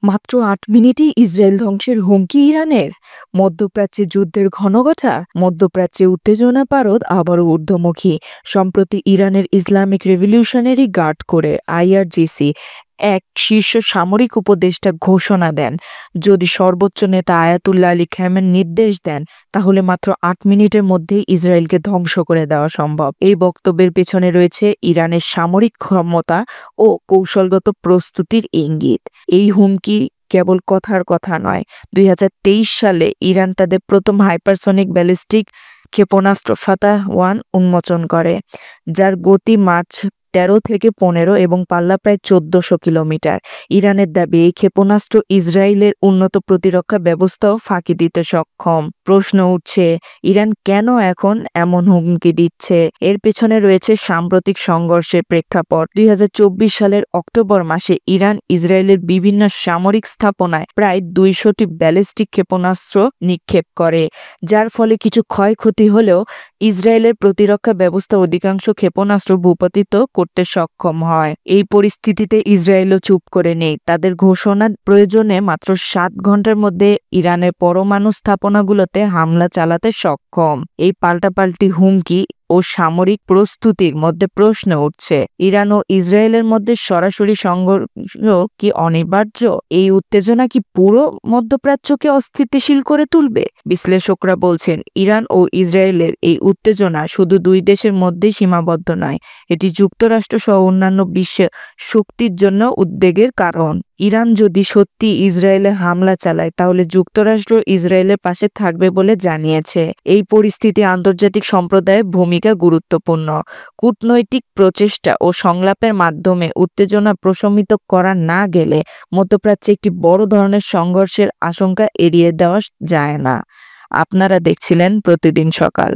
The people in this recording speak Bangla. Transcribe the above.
মাত্র ৮ মিনিটেই ইসরায়েল ধ্বংসের হুমকি ইরানের। মধ্যপ্রাচ্যে যুদ্ধের ঘনঘটা, মধ্যপ্রাচ্যে উত্তেজনা পারদ আবারও ঊর্ধ্বমুখী। সম্প্রতি ইরানের ইসলামিক রেভলিউশনারি গার্ড করে আইআরজিসি এক শীর্ষ সামরিক উপদেষ্টা ঘোষণা দেন, যদি সর্বোচ্চ নেতা আয়াতুল্লাহ আলী খামেনি নির্দেশ দেন তাহলে মাত্র ৮ মিনিটের মধ্যেই ইসরায়েলকে ধ্বংস করে দেওয়া সম্ভব। এই বক্তব্যের পেছনে রয়েছে ইরানের সামরিক ক্ষমতা ও কৌশলগত প্রস্তুতির ইঙ্গিত। এই হুমকি কেবল কথার কথা নয়। ২০২৩ সালে ইরান তাদের প্রথম হাইপারসনিক ব্যালিস্টিক ক্ষেপণাস্ত্র ফাতাহ-1 উন্মোচন করে, যার গতি মাঝ ১৩ থেকে ১৫ এবং পাল্লা প্রায় ১৪০০ কিলোমিটার। ইরানের দাবি এই ক্ষেপণাস্ত্র ইসরায়েলের উন্নত প্রতিরক্ষা ব্যবস্থাও ফাঁকি দিতে সক্ষম। প্রশ্ন উঠছে, ইরান কেন এখন এমন হুমকি দিচ্ছে? এর পেছনে রয়েছে সাম্প্রতিক সংঘর্ষের প্রেক্ষাপট। ২০২৪ সালের অক্টোবর মাসে ইরান ইসরায়েলের বিভিন্ন সামরিক স্থাপনায় প্রায় ২০০টি ব্যালিস্টিক ক্ষেপণাস্ত্র নিক্ষেপ করে, যার ফলে কিছু ক্ষয়ক্ষতি হলেও ইসরায়েলের প্রতিরক্ষা ব্যবস্থা অধিকাংশ ক্ষেপণাস্ত্র ভূপাতিত করতে সক্ষম হয়। এই পরিস্থিতিতে ইসরায়েলও চুপ করে নেই। তাদের ঘোষণার প্রয়োজনে মাত্র ৭ ঘন্টার মধ্যে ইরানের পরমাণু স্থাপনাগুলোতে হামলা চালাতে সক্ষম। এই পাল্টাপাল্টি হুমকি ও সামরিক প্রস্তুতির মধ্যে প্রশ্ন উঠছে, ইরান ও ইসরায়েলের মধ্যে সরাসরি সংঘর্ষ কি অনিবার্য? এই উত্তেজনা কি পুরো মধ্যপ্রাচ্যকে অস্থিতিশীল করে তুলবে? বিশ্লেষকরা বলছেন, ইরান ও ইসরায়েলের এই উত্তেজনা শুধু দুই দেশের মধ্যেই সীমাবদ্ধ নয়, এটি যুক্তরাষ্ট্র সহ অন্যান্য বিশ্ব শক্তির জন্য উদ্বেগের কারণ। ইরান যদি সত্যি ইসরায়েলে হামলা চালায় তাহলে যুক্তরাষ্ট্র ইসরায়েলের পাশে থাকবে বলে জানিয়েছে। এই পরিস্থিতি আন্তর্জাতিক সম্প্রদায়ের ভূমিকা গুরুত্বপূর্ণ। কূটনৈতিক প্রচেষ্টা ও সংলাপের মাধ্যমে উত্তেজনা প্রশমিত করা না গেলে মধ্যপ্রাচ্যে একটি বড় ধরনের সংঘর্ষের আশঙ্কা এড়িয়ে দেওয়া যায় না। আপনারা দেখছিলেন প্রতিদিন সকাল।